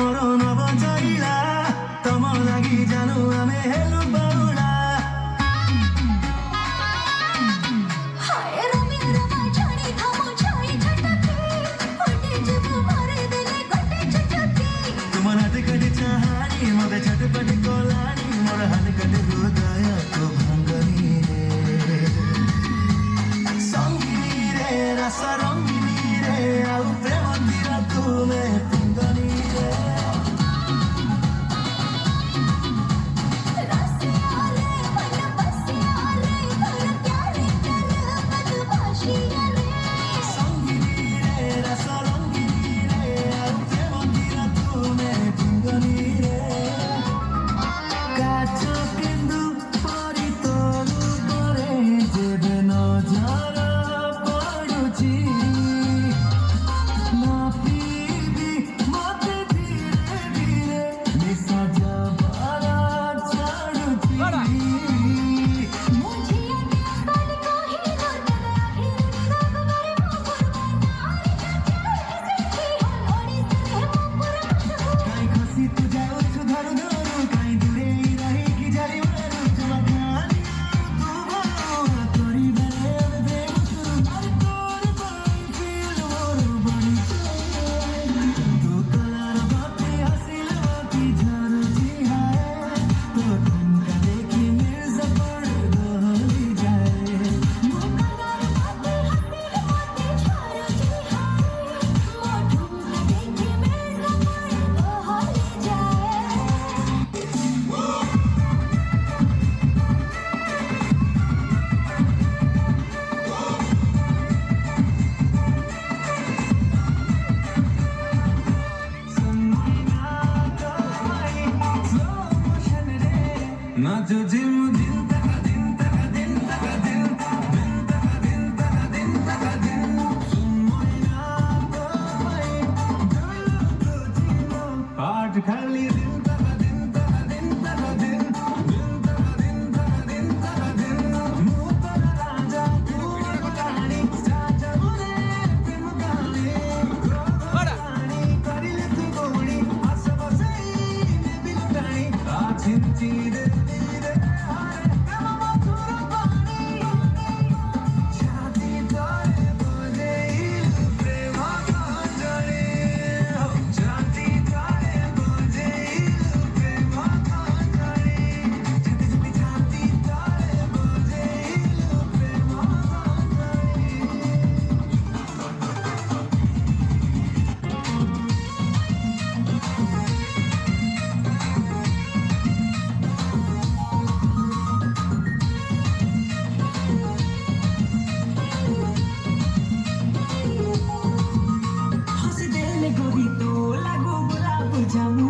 मरण बचाइला तम लागि जानु आमे हेलु बाउला तुम नाते कटे चाहानी मगे छटपट कोलानी मोर हात कटे हृदय को भांगनी रे संगिनी रे रस रंगिनी रे आउ प्रेम तीरा तुमे पिंगनी रे नाचो जिम दिन तक दिन तक दिन तक दिन दिन तक दिन तक दिन तक दिन सुमैना तो भाई दुलु जिलो पाठ खाली दिन तक दिन तक दिन तक दिन दिन तक दिन तक दिन तक दिन मुतर राजा पूर्ण कहानी साजा मुरे प्रेम कहानी रानी करिले तू गोड़ी आस बसई ने बिलटाई आछिंची दे Jamu